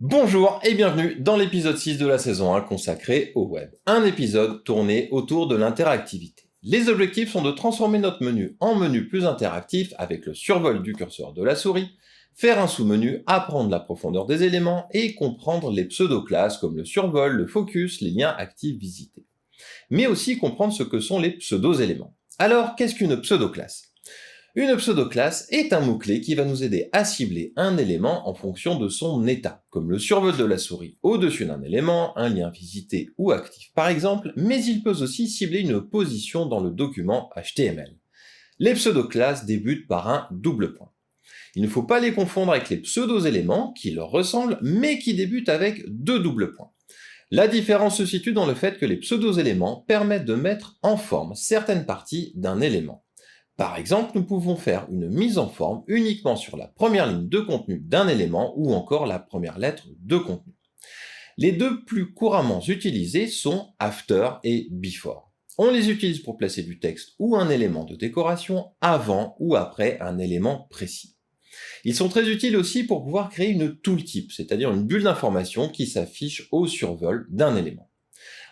Bonjour et bienvenue dans l'épisode 6 de la saison 1 consacré au web. Un épisode tourné autour de l'interactivité. Les objectifs sont de transformer notre menu en menu plus interactif avec le survol du curseur de la souris, faire un sous-menu, apprendre la profondeur des éléments et comprendre les pseudo-classes comme le survol, le focus, les liens actifs visités. Mais aussi comprendre ce que sont les pseudo-éléments. Alors, qu'est-ce qu'une pseudo-classe ? Une pseudo-classe est un mot-clé qui va nous aider à cibler un élément en fonction de son état, comme le survol de la souris au-dessus d'un élément, un lien visité ou actif par exemple, mais il peut aussi cibler une position dans le document HTML. Les pseudo-classes débutent par un double point. Il ne faut pas les confondre avec les pseudo-éléments qui leur ressemblent, mais qui débutent avec deux doubles points. La différence se situe dans le fait que les pseudo-éléments permettent de mettre en forme certaines parties d'un élément. Par exemple, nous pouvons faire une mise en forme uniquement sur la première ligne de contenu d'un élément ou encore la première lettre de contenu. Les deux plus couramment utilisés sont after et before. On les utilise pour placer du texte ou un élément de décoration avant ou après un élément précis. Ils sont très utiles aussi pour pouvoir créer une tooltip, c'est-à-dire une bulle d'information qui s'affiche au survol d'un élément.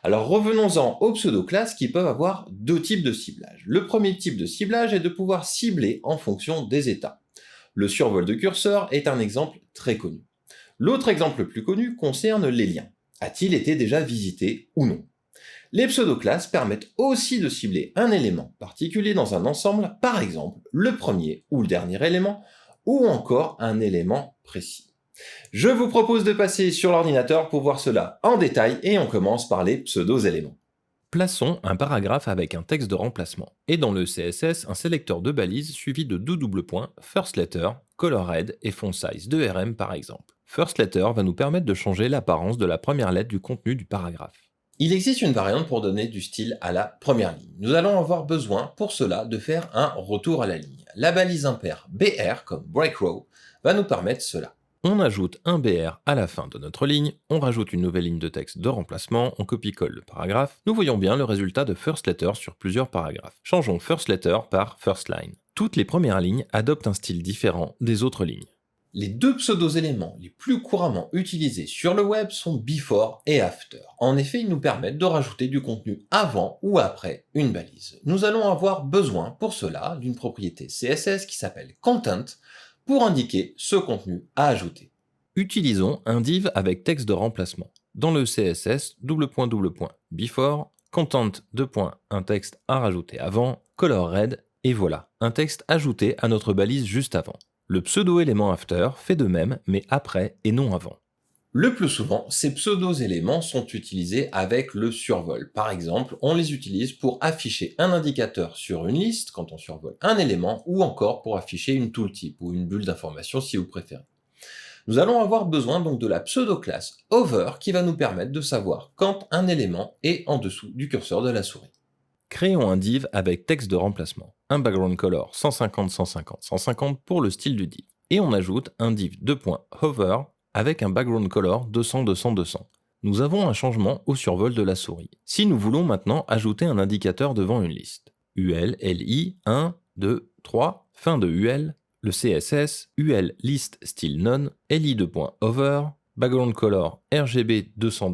Alors revenons-en aux pseudo-classes qui peuvent avoir deux types de ciblage. Le premier type de ciblage est de pouvoir cibler en fonction des états. Le survol de curseur est un exemple très connu. L'autre exemple le plus connu concerne les liens. A-t-il été déjà visité ou non ? Les pseudo-classes permettent aussi de cibler un élément particulier dans un ensemble, par exemple le premier ou le dernier élément, ou encore un élément précis. Je vous propose de passer sur l'ordinateur pour voir cela en détail et on commence par les pseudo-éléments. Plaçons un paragraphe avec un texte de remplacement, et dans le CSS, un sélecteur de balises suivi de deux doubles points, first letter, color red et font size 2rm par exemple. First letter va nous permettre de changer l'apparence de la première lettre du contenu du paragraphe. Il existe une variante pour donner du style à la première ligne. Nous allons avoir besoin pour cela de faire un retour à la ligne. La balise impair BR comme break row va nous permettre cela. On ajoute un BR à la fin de notre ligne, on rajoute une nouvelle ligne de texte de remplacement, on copie-colle le paragraphe. Nous voyons bien le résultat de first letter sur plusieurs paragraphes. Changeons first letter par first line. Toutes les premières lignes adoptent un style différent des autres lignes. Les deux pseudo-éléments les plus couramment utilisés sur le web sont before et after. En effet, ils nous permettent de rajouter du contenu avant ou après une balise. Nous allons avoir besoin pour cela d'une propriété CSS qui s'appelle content pour indiquer ce contenu à ajouter. Utilisons un div avec texte de remplacement. Dans le CSS, before, content, un texte à rajouter avant, color red, et voilà, un texte ajouté à notre balise juste avant. Le pseudo-élément after fait de même, mais après et non avant. Le plus souvent, ces pseudo-éléments sont utilisés avec le survol. Par exemple, on les utilise pour afficher un indicateur sur une liste quand on survole un élément ou encore pour afficher une tooltip ou une bulle d'information si vous préférez. Nous allons avoir besoin donc de la pseudo-classe over qui va nous permettre de savoir quand un élément est en dessous du curseur de la souris. Créons un div avec texte de remplacement, un background color 150 pour le style du div. Et on ajoute un div .hover avec un background color 200. Nous avons un changement au survol de la souris. Si nous voulons maintenant ajouter un indicateur devant une liste, UL, LI, 1, 2, 3, fin de UL, le CSS, UL list style none, LI2.over, background color RGB 200,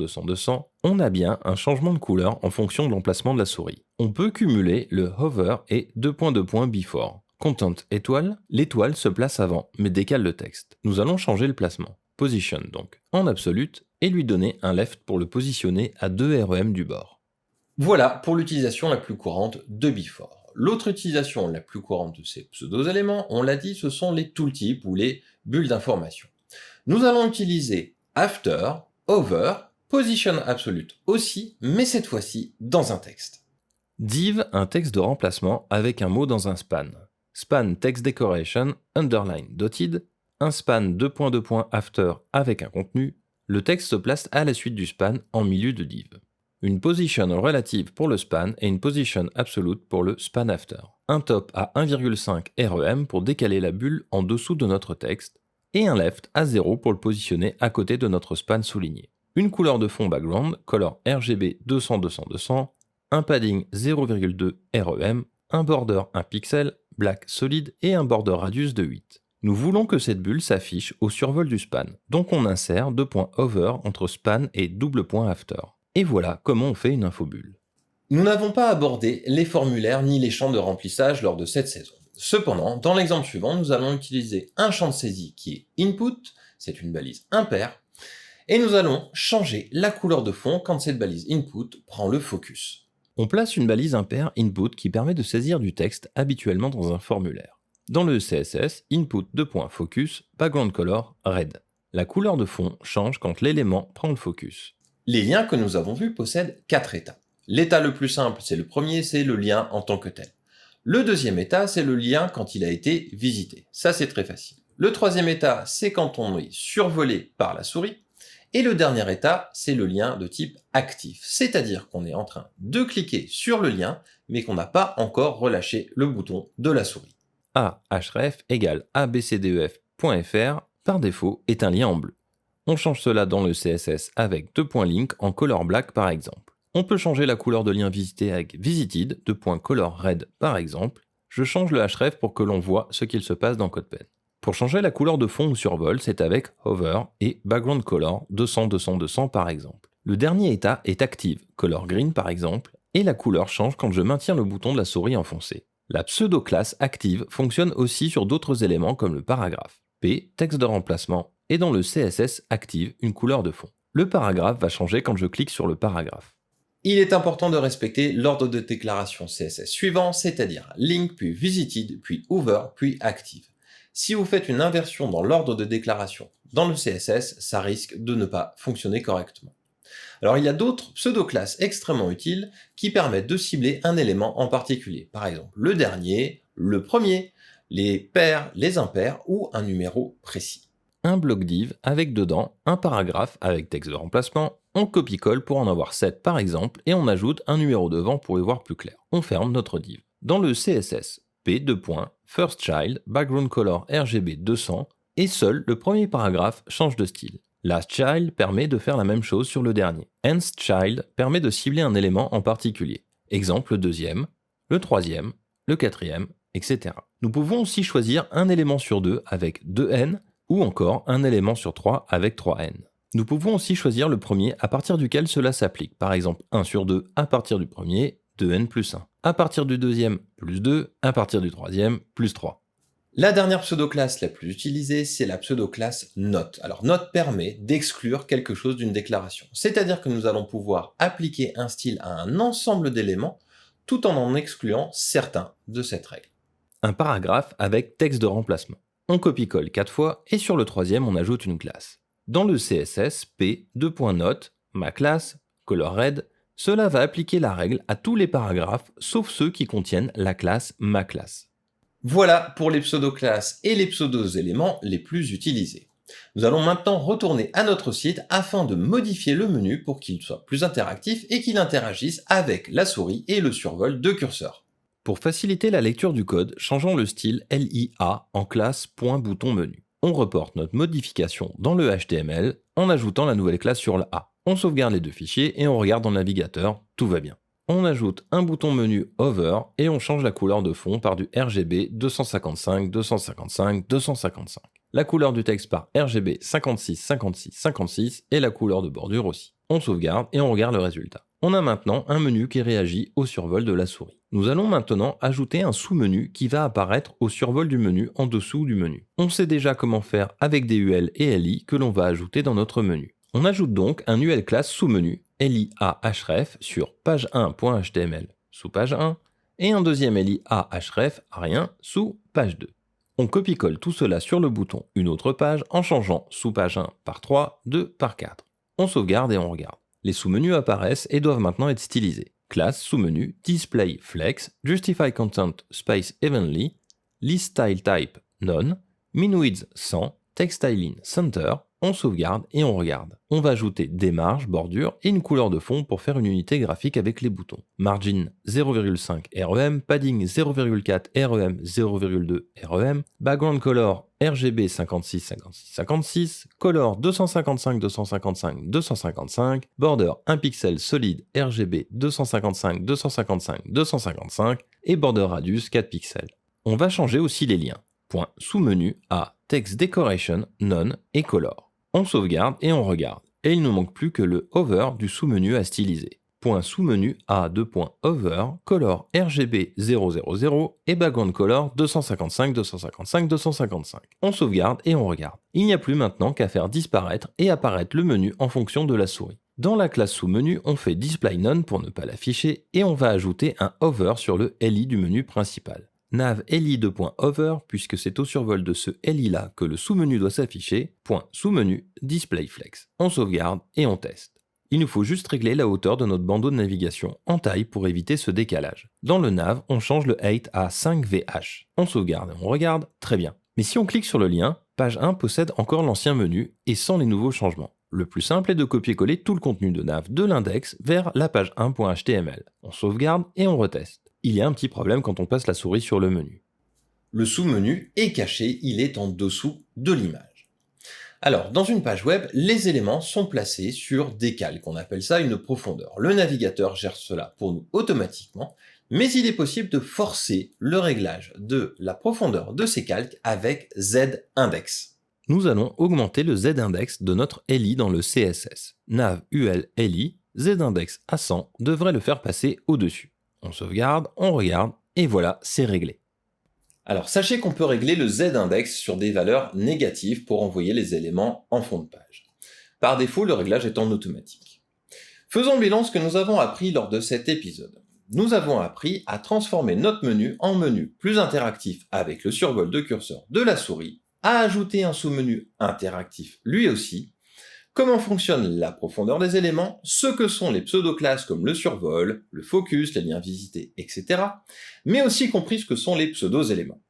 on a bien un changement de couleur en fonction de l'emplacement de la souris. On peut cumuler le hover et before. Content étoile, l'étoile se place avant, mais décale le texte. Nous allons changer le placement, position donc, en absolute, et lui donner un left pour le positionner à 2 rem du bord. Voilà pour l'utilisation la plus courante de before. L'autre utilisation la plus courante de ces pseudo-éléments, on l'a dit, ce sont les tooltips ou les bulles d'information. Nous allons utiliser after, over, position absolute aussi, mais cette fois-ci dans un texte. Div, un texte de remplacement avec un mot dans un span. Span text decoration, underline dotted, un span after avec un contenu, le texte se place à la suite du span en milieu de div. Une position relative pour le span et une position absolute pour le span after. Un top à 1,5 rem pour décaler la bulle en dessous de notre texte, et un left à 0 pour le positionner à côté de notre span souligné. Une couleur de fond background, color RGB 200, un padding 0,2 rem, un border 1 pixel, black solide et un border radius de 8. Nous voulons que cette bulle s'affiche au survol du span, donc on insère $over entre span et $after. Et voilà comment on fait une infobulle. Nous n'avons pas abordé les formulaires ni les champs de remplissage lors de cette saison. Cependant, dans l'exemple suivant, nous allons utiliser un champ de saisie qui est input, c'est une balise impair, et nous allons changer la couleur de fond quand cette balise input prend le focus. On place une balise impair input qui permet de saisir du texte habituellement dans un formulaire. Dans le CSS, input::focus, background color red. La couleur de fond change quand l'élément prend le focus. Les liens que nous avons vus possèdent 4 états. L'état le plus simple, c'est le premier, c'est le lien en tant que tel. Le deuxième état, c'est le lien quand il a été visité. Ça, c'est très facile. Le troisième état, c'est quand on est survolé par la souris. Et le dernier état, c'est le lien de type actif. C'est-à-dire qu'on est en train de cliquer sur le lien, mais qu'on n'a pas encore relâché le bouton de la souris. Ahref égale abcdef.fr par défaut est un lien en bleu. On change cela dans le CSS avec $link en color black par exemple. On peut changer la couleur de lien visité avec visited, $color red par exemple. Je change le href pour que l'on voit ce qu'il se passe dans CodePen. Pour changer la couleur de fond ou survol, c'est avec hover et background color 200 par exemple. Le dernier état est active, color green par exemple, et la couleur change quand je maintiens le bouton de la souris enfoncé. La pseudo-classe active fonctionne aussi sur d'autres éléments comme le paragraphe. P, texte de remplacement, et dans le CSS active une couleur de fond. Le paragraphe va changer quand je clique sur le paragraphe. Il est important de respecter l'ordre de déclaration CSS suivant, c'est-à-dire link, puis visited, puis over, puis active. Si vous faites une inversion dans l'ordre de déclaration dans le CSS, ça risque de ne pas fonctionner correctement. Alors il y a d'autres pseudo-classes extrêmement utiles qui permettent de cibler un élément en particulier. Par exemple, le dernier, le premier, les pairs, les impairs ou un numéro précis. Un bloc div avec dedans un paragraphe avec texte de remplacement, on copie-colle pour en avoir 7 par exemple et on ajoute un numéro devant pour y voir plus clair. On ferme notre div. Dans le CSS, First Child, background color RGB 200 et seul le premier paragraphe change de style. Last Child permet de faire la même chose sur le dernier. Nth Child permet de cibler un élément en particulier. Exemple le deuxième, le troisième, le quatrième, etc. Nous pouvons aussi choisir un élément sur 2 avec 2n ou encore un élément sur 3 avec 3n. Nous pouvons aussi choisir le premier à partir duquel cela s'applique. Par exemple 1 sur 2 à partir du premier, 2n plus 1. À partir du deuxième, plus 2. À partir du troisième, plus 3. La dernière pseudo-classe la plus utilisée, c'est la pseudo-classe note. Alors note permet d'exclure quelque chose d'une déclaration. C'est-à-dire que nous allons pouvoir appliquer un style à un ensemble d'éléments tout en excluant certains de cette règle. Un paragraphe avec texte de remplacement. On copie-colle 4 fois et sur le troisième on ajoute une classe. Dans le CSS, P2.note, ma classe, color red, cela va appliquer la règle à tous les paragraphes sauf ceux qui contiennent la classe ma classe. Voilà pour les pseudo-classes et les pseudo-éléments les plus utilisés. Nous allons maintenant retourner à notre site afin de modifier le menu pour qu'il soit plus interactif et qu'il interagisse avec la souris et le survol de curseur. Pour faciliter la lecture du code, changeons le style LIA en classe .bouton menu. On reporte notre modification dans le HTML en ajoutant la nouvelle classe sur le A. On sauvegarde les deux fichiers et on regarde dans le navigateur, tout va bien. On ajoute un bouton menu Hover et on change la couleur de fond par du RGB 255, 255, 255. La couleur du texte par RGB 56, 56, 56 et la couleur de bordure aussi. On sauvegarde et on regarde le résultat. On a maintenant un menu qui réagit au survol de la souris. Nous allons maintenant ajouter un sous-menu qui va apparaître au survol du menu en dessous du menu. On sait déjà comment faire avec des UL et LI que l'on va ajouter dans notre menu. On ajoute donc un UL class sous-menu LIA href sur page1.html sous page 1 et un deuxième LIA href rien sous page 2. On copie-colle tout cela sur le bouton une autre page en changeant sous page 1 par 3, 2 par 4. On sauvegarde et on regarde. Les sous-menus apparaissent et doivent maintenant être stylisés. Classe sous-menu display flex, justify content space evenly, list style type none, min width 100, text styling center. On sauvegarde et on regarde. On va ajouter des marges, bordures et une couleur de fond pour faire une unité graphique avec les boutons. Margin 0,5 REM, padding 0,4 REM, 0,2 REM, background color RGB 56, 56, 56, color 255, 255, 255, border 1 pixel solide RGB 255, 255, 255 et border radius 4 pixels. On va changer aussi les liens. Point sous-menu A, Text Decoration, None et Color. On sauvegarde et on regarde. Et il ne nous manque plus que le hover du sous-menu à styliser. Point sous-menu A, hover, Color RGB 000 et Background Color 255, 255, 255. On sauvegarde et on regarde. Il n'y a plus maintenant qu'à faire disparaître et apparaître le menu en fonction de la souris. Dans la classe sous-menu, on fait Display None pour ne pas l'afficher et on va ajouter un hover sur le LI du menu principal. Nav li2.hover, puisque c'est au survol de ce LI là que le sous-menu doit s'afficher, point sous-menu Display Flex. On sauvegarde et on teste. Il nous faut juste régler la hauteur de notre bandeau de navigation en taille pour éviter ce décalage. Dans le nav, on change le height à 5VH. On sauvegarde et on regarde, très bien. Mais si on clique sur le lien, page 1 possède encore l'ancien menu et sans les nouveaux changements. Le plus simple est de copier-coller tout le contenu de nav de l'index vers la page 1.html. On sauvegarde et on reteste. Il y a un petit problème quand on passe la souris sur le menu. Le sous-menu est caché, il est en dessous de l'image. Alors, dans une page web, les éléments sont placés sur des calques, on appelle ça une profondeur. Le navigateur gère cela pour nous automatiquement, mais il est possible de forcer le réglage de la profondeur de ces calques avec Z-index. Nous allons augmenter le Z-index de notre LI dans le CSS. Nav UL LI, Z-index à 100 devrait le faire passer au-dessus. On sauvegarde, on regarde, et voilà, c'est réglé. Alors sachez qu'on peut régler le Z-index sur des valeurs négatives pour envoyer les éléments en fond de page. Par défaut, le réglage est en automatique. Faisons bilan ce que nous avons appris lors de cet épisode. Nous avons appris à transformer notre menu en menu plus interactif avec le survol de curseur de la souris, à ajouter un sous-menu interactif lui aussi, comment fonctionne la profondeur des éléments, ce que sont les pseudo-classes comme le survol, le focus, les liens visités, etc., mais aussi compris ce que sont les pseudo-éléments.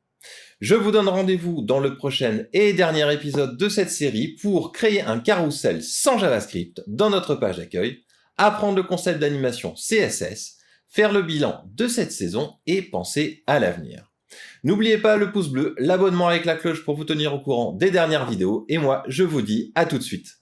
Je vous donne rendez-vous dans le prochain et dernier épisode de cette série pour créer un carrousel sans JavaScript dans notre page d'accueil, apprendre le concept d'animation CSS, faire le bilan de cette saison et penser à l'avenir. N'oubliez pas le pouce bleu, l'abonnement avec la cloche pour vous tenir au courant des dernières vidéos, et moi je vous dis à tout de suite.